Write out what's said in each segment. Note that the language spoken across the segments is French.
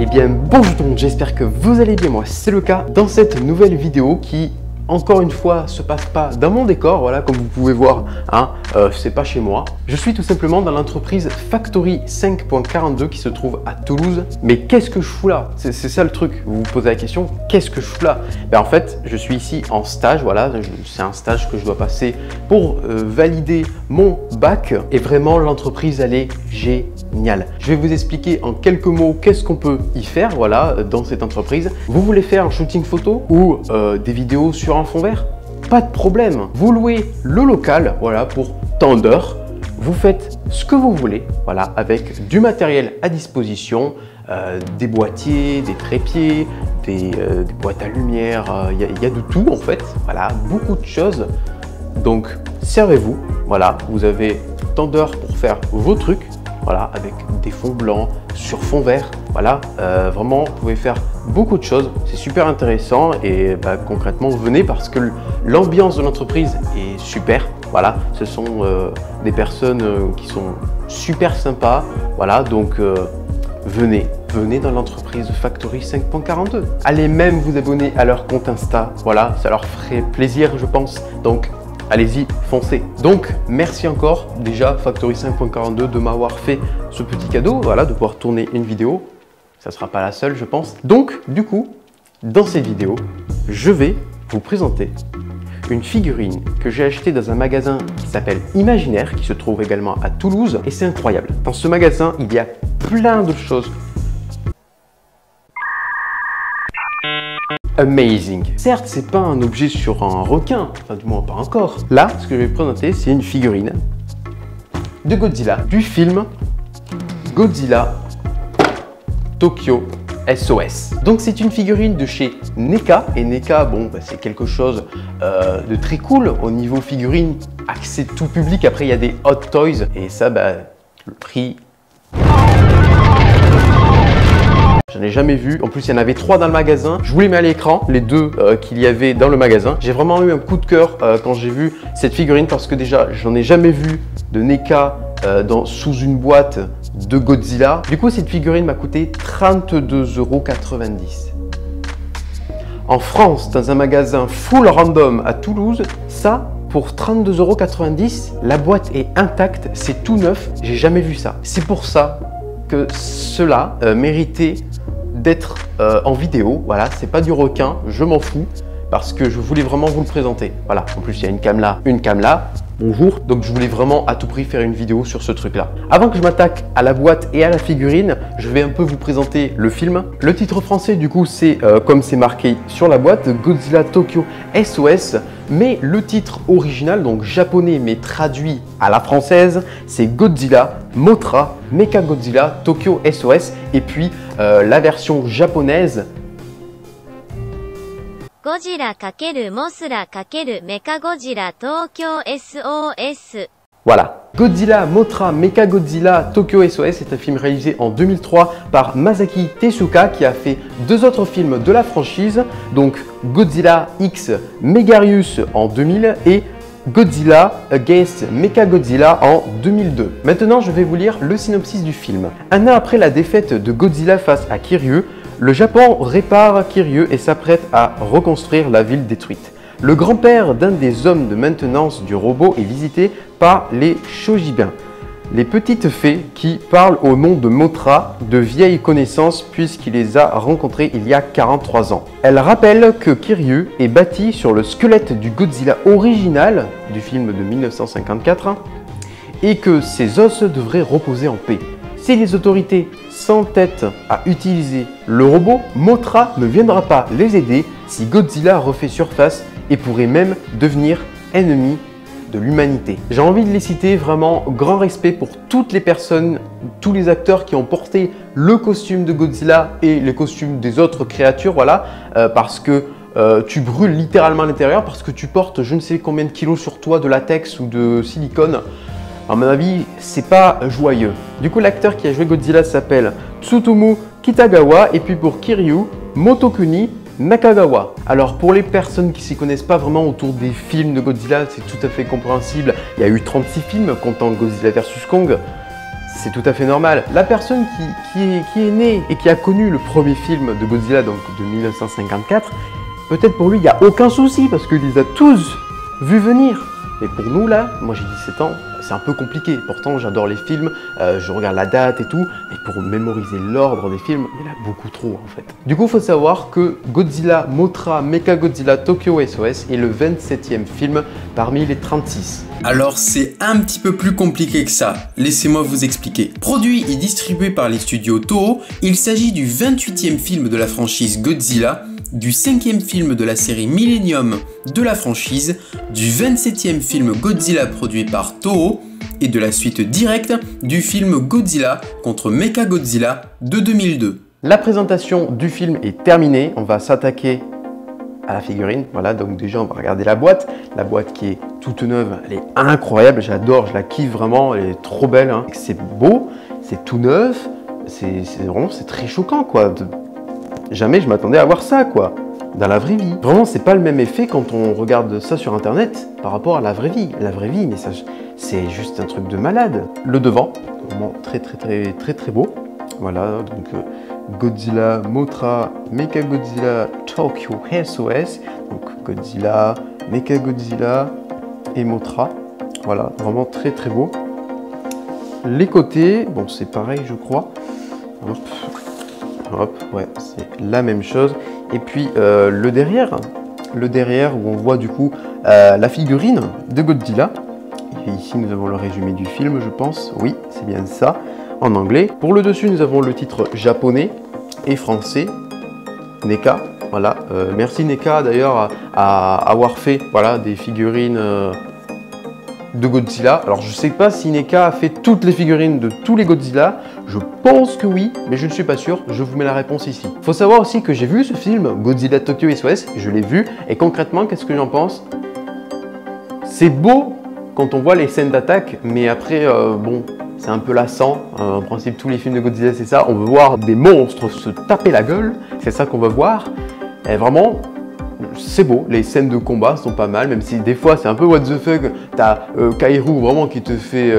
Eh bien bonjour tout le monde, j'espère que vous allez bien, moi c'est le cas. Dans cette nouvelle vidéo qui, encore une fois, se passe pas dans mon décor, voilà, comme vous pouvez voir, hein, c'est pas chez moi. Je suis tout simplement dans l'entreprise Factory 5.42 qui se trouve à Toulouse. Mais qu'est-ce que je fous là? C'est ça le truc, vous vous posez la question, qu'est-ce que je fous là? Ben, en fait, je suis ici en stage, voilà, c'est un stage que je dois passer pour valider mon bac. Et vraiment, l'entreprise, elle est géniale. Je vais vous expliquer en quelques mots qu'est-ce qu'on peut y faire, voilà, dans cette entreprise. Vous voulez faire un shooting photo ou des vidéos sur un fond vert? Pas de problème. Vous louez le local, voilà, pour tant d'heures. Vous faites ce que vous voulez, voilà, avec du matériel à disposition, des boîtiers, des trépieds, des boîtes à lumière, il y a de tout en fait, voilà, beaucoup de choses. Donc servez-vous, voilà, vous avez tant d'heures pour faire vos trucs, voilà, avec des fonds blancs sur fond vert, voilà, vraiment vous pouvez faire beaucoup de choses, c'est super intéressant et concrètement venez parce que l'ambiance de l'entreprise est super, voilà, ce sont des personnes qui sont super sympas, voilà, donc venez dans l'entreprise Factory 5.42. Allez même vous abonner à leur compte Insta, voilà, ça leur ferait plaisir je pense, donc allez-y, foncez. Donc, merci encore déjà Factory 5.42 de m'avoir fait ce petit cadeau, voilà, de pouvoir tourner une vidéo. Ça ne sera pas la seule, je pense. Donc, du coup, dans cette vidéo, je vais vous présenter une figurine que j'ai achetée dans un magasin qui s'appelle Imaginaire, qui se trouve également à Toulouse. Et c'est incroyable. Dans ce magasin, il y a plein de choses amazing. Certes, c'est pas un objet sur un requin, enfin du moins pas encore. Là, ce que je vais vous présenter, c'est une figurine de Godzilla du film Godzilla Tokyo SOS. Donc c'est une figurine de chez NECA et NECA, bon, c'est quelque chose de très cool au niveau figurine, accès tout public. Après, il y a des hot toys et ça, le prix. J'en ai jamais vu. En plus, il y en avait 3 dans le magasin. Je vous les mets à l'écran, les 2 qu'il y avait dans le magasin. J'ai vraiment eu un coup de cœur quand j'ai vu cette figurine parce que déjà, j'en ai jamais vu de NECA sous une boîte de Godzilla. Du coup, cette figurine m'a coûté 32,90 €. En France, dans un magasin full random à Toulouse, ça, pour 32,90 €, la boîte est intacte, c'est tout neuf. J'ai jamais vu ça. C'est pour ça que cela méritait d'être en vidéo. Voilà, c'est pas du requin, je m'en fous parce que je voulais vraiment vous le présenter. Voilà, en plus il y a une cam là, bonjour. Donc je voulais vraiment à tout prix faire une vidéo sur ce truc là. Avant que je m'attaque à la boîte et à la figurine, je vais un peu vous présenter le film. Le titre français du coup c'est comme c'est marqué sur la boîte, Godzilla Tokyo SOS. Mais le titre original, donc japonais mais traduit à la française, c'est Godzilla Mothra Mechagodzilla Tokyo SOS. Et puis la version japonaise, Godzilla × Mothra × Mechagodzilla Tokyo SOS. Voilà, Godzilla Mothra Mechagodzilla Tokyo SOS est un film réalisé en 2003 par Masaki Tezuka qui a fait 2 autres films de la franchise, donc Godzilla X Megarius en 2000 et Godzilla Against Mechagodzilla en 2002. Maintenant, je vais vous lire le synopsis du film. Un an après la défaite de Godzilla face à Kiryu, le Japon répare Kiryu et s'apprête à reconstruire la ville détruite. Le grand-père d'un des hommes de maintenance du robot est visité par les Shojibun, les petites fées qui parlent au nom de Mothra, de vieilles connaissances puisqu'il les a rencontrées il y a 43 ans. Elle rappelle que Kiryu est bâti sur le squelette du Godzilla original du film de 1954 et que ses os devraient reposer en paix. Si les autorités s'entêtent à utiliser le robot, Mothra ne viendra pas les aider si Godzilla refait surface et pourrait même devenir ennemi de l'humanité. J'ai envie de les citer, vraiment grand respect pour toutes les personnes, tous les acteurs qui ont porté le costume de Godzilla et les costumes des autres créatures, voilà, parce que tu brûles littéralement à l'intérieur, parce que tu portes je ne sais combien de kilos sur toi de latex ou de silicone. À mon avis, c'est pas joyeux. Du coup, l'acteur qui a joué Godzilla s'appelle Tsutomu Kitagawa et puis pour Kiryu, Motokuni Nakagawa. Alors pour les personnes qui ne s'y connaissent pas vraiment autour des films de Godzilla, c'est tout à fait compréhensible. Il y a eu 36 films comptant Godzilla vs Kong. c'est tout à fait normal. La personne qui est née et qui a connu le premier film de Godzilla, donc de 1954, peut-être pour lui, il n'y a aucun souci parce qu'il les a tous vus venir. Mais pour nous, là, moi j'ai 17 ans, c'est un peu compliqué. Pourtant, j'adore les films, je regarde la date et tout. Mais pour mémoriser l'ordre des films, il y en a beaucoup trop en fait. Du coup, il faut savoir que Godzilla Mothra Mechagodzilla Tokyo SOS est le 27e film parmi les 36. Alors c'est un petit peu plus compliqué que ça, laissez-moi vous expliquer. Produit et distribué par les studios Toho, il s'agit du 28e film de la franchise Godzilla, du 5e film de la série Millennium de la franchise, du 27e film Godzilla produit par Toho et de la suite directe du film Godzilla contre Mechagodzilla de 2002. La présentation du film est terminée, on va s'attaquer à la figurine. Voilà, donc déjà on va regarder la boîte qui est toute neuve, elle est incroyable, j'adore, je la kiffe vraiment, elle est trop belle, hein. C'est beau, c'est tout neuf, c'est très choquant quoi. Jamais je m'attendais à voir ça quoi, dans la vraie vie. Vraiment c'est pas le même effet quand on regarde ça sur internet par rapport à la vraie vie. La vraie vie, mais ça c'est juste un truc de malade. Le devant, vraiment très beau. Voilà, donc Godzilla Mothra Mechagodzilla Tokyo SOS, donc Godzilla, Mechagodzilla et Mothra. Voilà, vraiment très beau. Les côtés, bon c'est pareil je crois. Hop, ouais, c'est la même chose. Et puis le derrière où on voit du coup la figurine de Godzilla. Et ici nous avons le résumé du film, je pense. Oui, c'est bien ça, en anglais. Pour le dessus, nous avons le titre japonais et français, NECA. Voilà, merci NECA d'ailleurs à avoir fait voilà, des figurines de Godzilla. Alors je sais pas si NECA a fait toutes les figurines de tous les Godzilla. Je pense que oui, mais je ne suis pas sûr. Je vous mets la réponse ici. Faut savoir aussi que j'ai vu ce film Godzilla Tokyo SOS, je l'ai vu. Et concrètement, qu'est-ce que j'en pense? C'est beau quand on voit les scènes d'attaque, mais après, bon, c'est un peu lassant. En principe, tous les films de Godzilla, c'est ça. On veut voir des monstres se taper la gueule. C'est ça qu'on veut voir. Et vraiment, c'est beau. Les scènes de combat sont pas mal, même si des fois, c'est un peu what the fuck. T'as Kairo vraiment qui te fait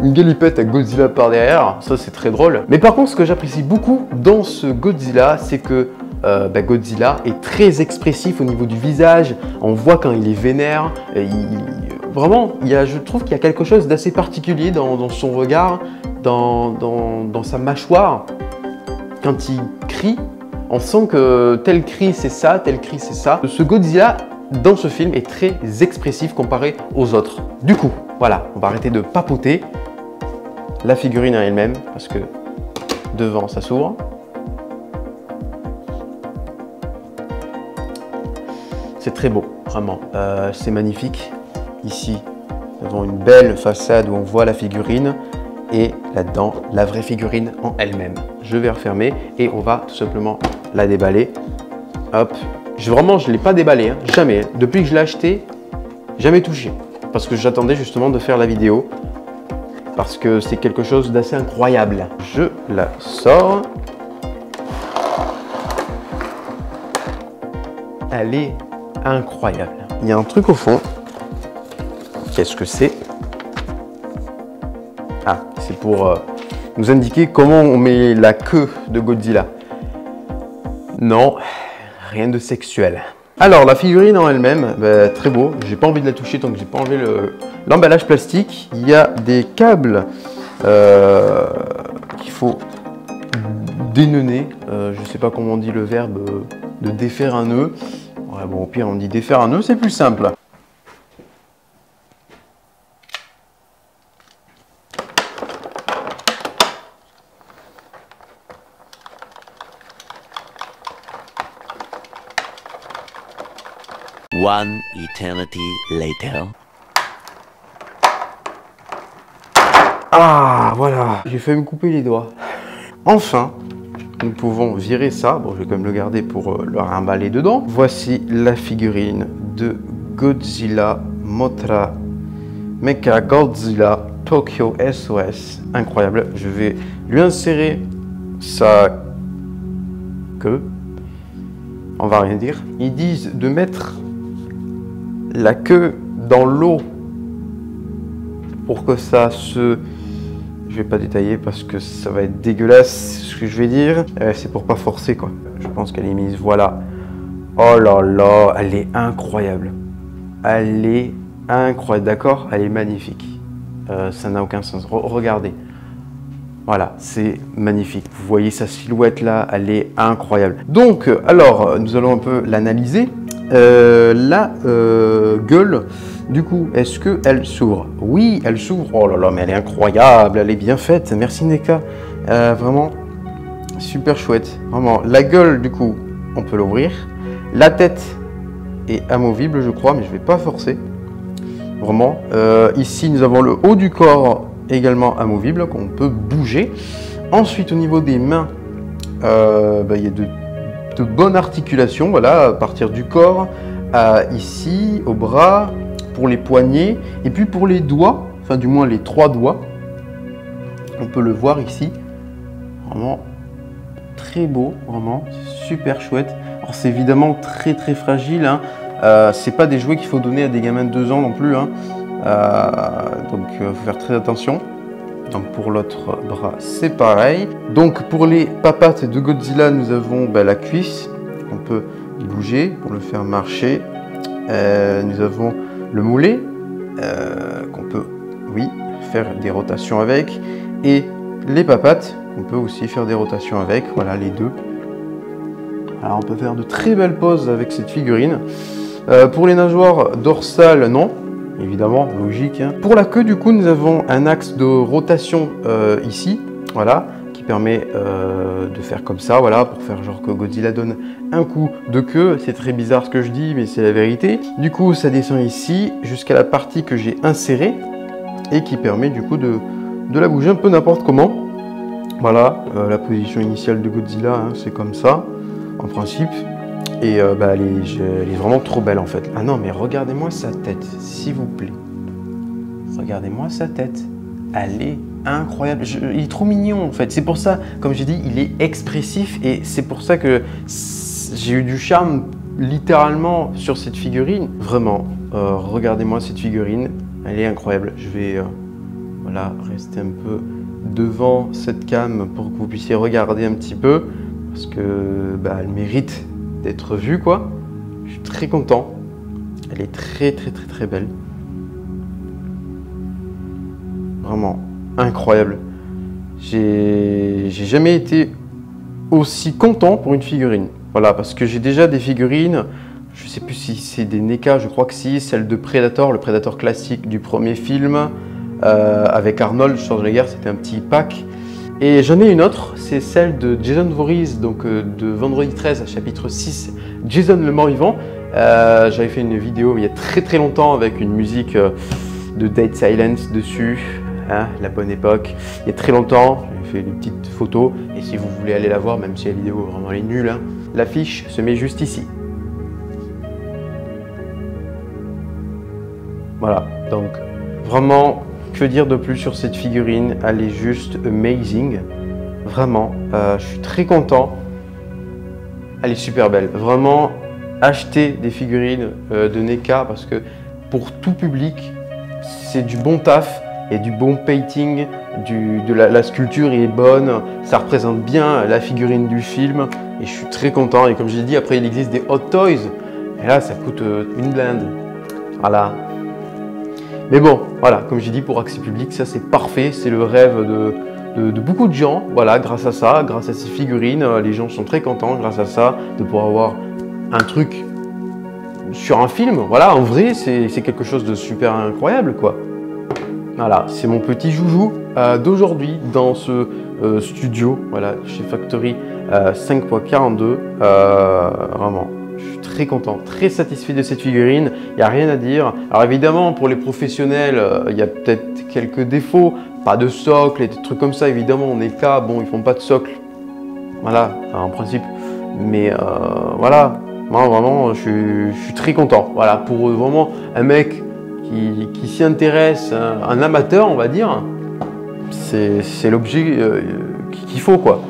une galipette avec Godzilla par derrière. Ça, c'est très drôle. Mais par contre, ce que j'apprécie beaucoup dans ce Godzilla, c'est que Godzilla est très expressif au niveau du visage. On voit quand il est vénère. Vraiment, je trouve qu'il y a quelque chose d'assez particulier dans son regard, dans sa mâchoire. Quand il crie, on sent que tel cri c'est ça, tel cri c'est ça. Ce Godzilla dans ce film est très expressif comparé aux autres. Du coup, voilà, on va arrêter de papoter. La figurine à elle-même, parce que devant ça s'ouvre. C'est très beau, vraiment, c'est magnifique. Ici, nous avons une belle façade où on voit la figurine et là-dedans, la vraie figurine en elle-même. Je vais refermer et on va tout simplement la déballer. Hop, vraiment, je ne l'ai pas déballé, hein, jamais. Depuis que je l'ai acheté, jamais touché. Parce que j'attendais justement de faire la vidéo. Parce que c'est quelque chose d'assez incroyable. Je la sors. Elle est incroyable. Il y a un truc au fond. Qu'est-ce que c'est? Ah, c'est pour nous indiquer comment on met la queue de Godzilla. Non, rien de sexuel. Alors, la figurine en elle-même, très beau. J'ai pas envie de la toucher tant que j'ai pas enlevé l'emballage plastique. Il y a des câbles qu'il faut déneuner. Je sais pas comment on dit le verbe de défaire un nœud. Ouais, bon, au pire, on dit défaire un nœud, c'est plus simple. One eternity later. Ah, voilà. J'ai failli me couper les doigts. Enfin, nous pouvons virer ça. Bon, je vais quand même le garder pour le remballer dedans. Voici la figurine de Godzilla Mothra Mechagodzilla Tokyo SOS. Incroyable. Je vais lui insérer sa queue. On va rien dire. Ils disent de mettre la queue dans l'eau pour que ça se Je vais pas détailler parce que ça va être dégueulasse ce que je vais dire. C'est pour pas forcer quoi. Je pense qu'elle est mise, voilà. Oh là là, elle est incroyable. Elle est incroyable, d'accord? Elle est magnifique. Ça n'a aucun sens. Regardez. Voilà, c'est magnifique. Vous voyez sa silhouette là, elle est incroyable. Donc, alors, nous allons un peu l'analyser. La gueule, du coup, est-ce qu'elle s'ouvre? Oui, elle s'ouvre. Oh là là, mais elle est incroyable, elle est bien faite. Merci Neka. Vraiment, super chouette. Vraiment, la gueule, du coup, on peut l'ouvrir. La tête est amovible, je crois, mais je ne vais pas forcer. Vraiment. Ici, nous avons le haut du corps également amovible, qu'on peut bouger. Ensuite, au niveau des mains, il y a de bonnes articulations, voilà, à partir du corps, ici, au bras, pour les poignets, et puis pour les doigts, enfin du moins les 3 doigts, on peut le voir ici, vraiment très beau, vraiment, super chouette. Alors c'est évidemment très très fragile, hein. C'est pas des jouets qu'il faut donner à des gamins de 2 ans non plus, hein. Donc il faut faire très attention. Donc pour l'autre bras c'est pareil. Donc pour les papates de Godzilla, nous avons la cuisse, on peut bouger pour le faire marcher. Nous avons le mollet qu'on peut, oui, faire des rotations avec, et les papates on peut aussi faire des rotations avec. Voilà les deux. Alors on peut faire de très belles poses avec cette figurine. Pour les nageoires dorsales, non. Évidemment, logique. Hein. Pour la queue, du coup, nous avons un axe de rotation ici, voilà, qui permet de faire comme ça, voilà, pour faire genre que Godzilla donne un coup de queue. C'est très bizarre ce que je dis, mais c'est la vérité. Du coup, ça descend ici jusqu'à la partie que j'ai insérée et qui permet du coup de la bouger un peu n'importe comment. Voilà, la position initiale de Godzilla, hein, c'est comme ça, en principe. Et elle est vraiment trop belle en fait. Ah non, mais regardez-moi sa tête, s'il vous plaît. Regardez-moi sa tête. Elle est incroyable. Il est trop mignon en fait. C'est pour ça, comme j'ai dit, il est expressif. Et c'est pour ça que j'ai eu du charme littéralement sur cette figurine. Vraiment, regardez-moi cette figurine. Elle est incroyable. Je vais voilà, rester un peu devant cette cam pour que vous puissiez regarder un petit peu. Parce que elle mérite d'être vue quoi. Je suis très content. Elle est très très très très belle. Vraiment incroyable. J'ai jamais été aussi content pour une figurine. Voilà, parce que j'ai déjà des figurines. Je sais plus si c'est des NECA, je crois que si, celle de Predator, le Predator classique du premier film, avec Arnold Schwarzenegger, c'était un petit pack. Et j'en ai une autre, c'est celle de Jason Voorhees, donc de Vendredi 13, chapitre 6, Jason le mort-vivant. J'avais fait une vidéo il y a très très longtemps avec une musique de Dead Silence dessus, hein, la bonne époque. Il y a très longtemps, j'ai fait une petite photo, et si vous voulez aller la voir, même si la vidéo vraiment est nulle, hein, l'affiche se met juste ici. Voilà, donc vraiment... Que dire de plus sur cette figurine? Elle est juste amazing. Vraiment, je suis très content. Elle est super belle. Vraiment, achetez des figurines de NECA parce que pour tout public, c'est du bon taf et du bon painting. La sculpture est bonne. Ça représente bien la figurine du film. Et je suis très content. Et comme j'ai dit, après, il existe des Hot Toys. Et là, ça coûte une blinde. Voilà. Mais bon, voilà, comme j'ai dit, pour accès public, ça c'est parfait, c'est le rêve de beaucoup de gens. Voilà, grâce à ça, grâce à ces figurines, les gens sont très contents grâce à ça de pouvoir avoir un truc sur un film. Voilà, en vrai, c'est quelque chose de super incroyable, quoi. Voilà, c'est mon petit joujou d'aujourd'hui dans ce studio, voilà, chez Factory 5.42. Vraiment. Je suis très content, très satisfait de cette figurine, il n'y a rien à dire. Alors évidemment, pour les professionnels, il y a peut-être quelques défauts, pas de socle et des trucs comme ça. Évidemment, on est cas, bon, ils font pas de socle, voilà, en principe. Mais voilà, moi vraiment, je suis très content. Voilà, pour vraiment un mec qui s'y intéresse, un amateur, on va dire, c'est l'objet qu'il faut, quoi.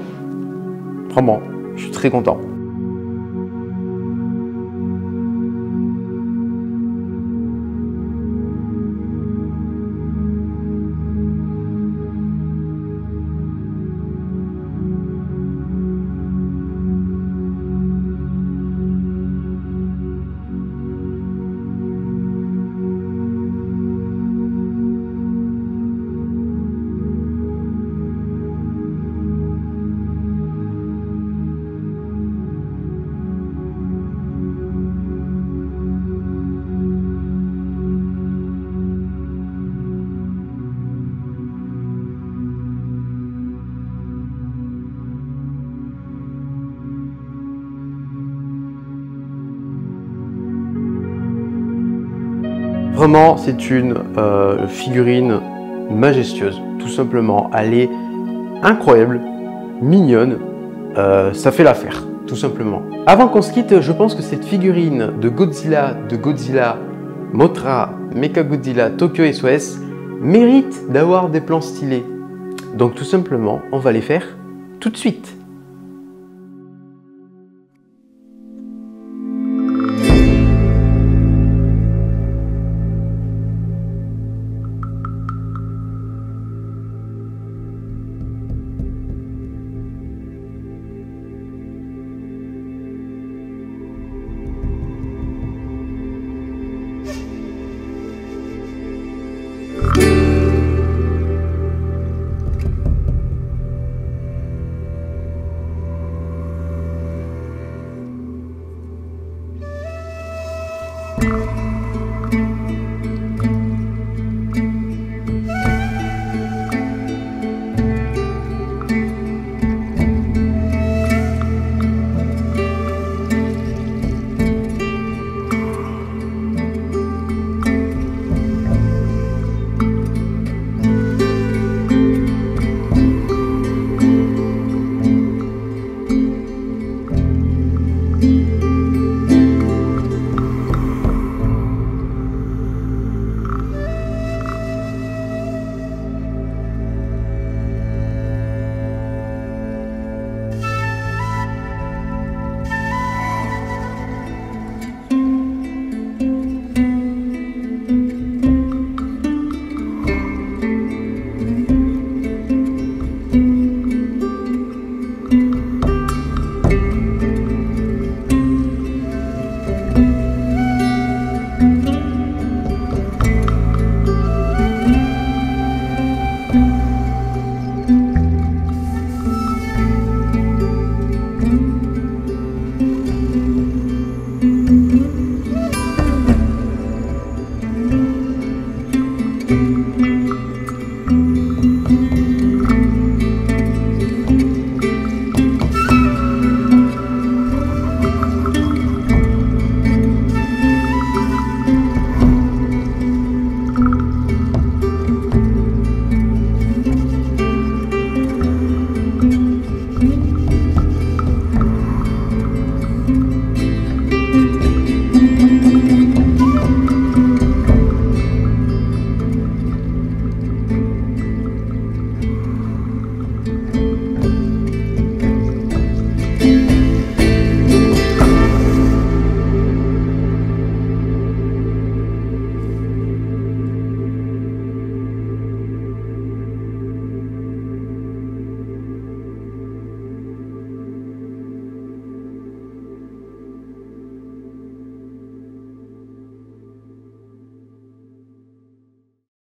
Vraiment, je suis très content. Vraiment, c'est une figurine majestueuse, tout simplement. Elle est incroyable, mignonne, ça fait l'affaire, tout simplement. Avant qu'on se quitte, je pense que cette figurine de Godzilla Mothra Mechagodzilla Tokyo SOS mérite d'avoir des plans stylés. Donc tout simplement, on va les faire tout de suite.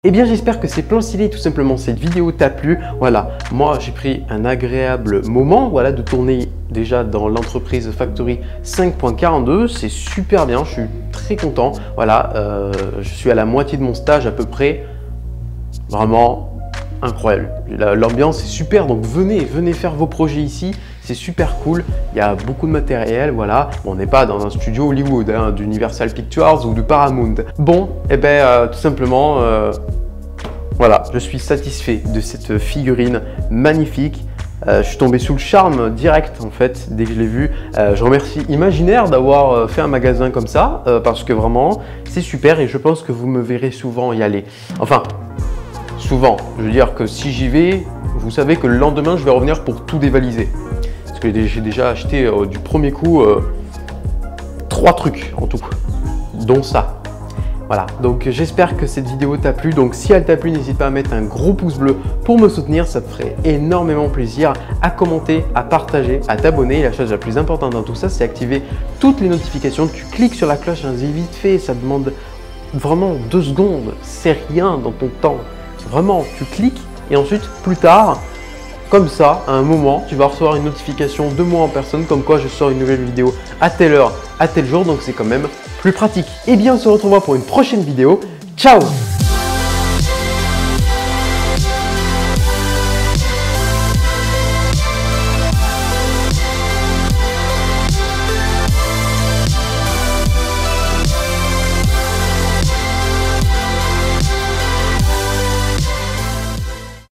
Eh bien, j'espère que ces plans stylés, tout simplement, cette vidéo t'a plu. Voilà, moi, j'ai pris un agréable moment, voilà, de tourner déjà dans l'entreprise Factory 5.42. C'est super bien, je suis très content. Voilà, je suis à la moitié de mon stage à peu près. Vraiment incroyable. L'ambiance est super, donc venez faire vos projets ici. C'est super cool, il y a beaucoup de matériel, voilà. Bon, on n'est pas dans un studio Hollywood, hein, d'Universal Pictures ou de Paramount. Bon, et tout simplement, voilà, je suis satisfait de cette figurine magnifique. Je suis tombé sous le charme direct en fait, dès que je l'ai vu. Je remercie Imaginaire d'avoir fait un magasin comme ça, parce que vraiment, c'est super et je pense que vous me verrez souvent y aller. Enfin, souvent, je veux dire que si j'y vais, vous savez que le lendemain, je vais revenir pour tout dévaliser. J'ai déjà acheté du premier coup 3 trucs en tout, dont ça. Voilà, donc j'espère que cette vidéo t'a plu. Donc si elle t'a plu, n'hésite pas à mettre un gros pouce bleu pour me soutenir, ça te ferait énormément plaisir. À commenter, à partager, à t'abonner. Et la chose la plus importante dans tout ça, c'est activer toutes les notifications. Tu cliques sur la cloche, hein, c'est vite fait, ça demande vraiment 2 secondes. C'est rien dans ton temps. Vraiment, tu cliques et ensuite plus tard, comme ça, à un moment, tu vas recevoir une notification de moi en personne comme quoi je sors une nouvelle vidéo à telle heure, à tel jour, donc c'est quand même plus pratique. Et bien, on se retrouvera pour une prochaine vidéo. Ciao!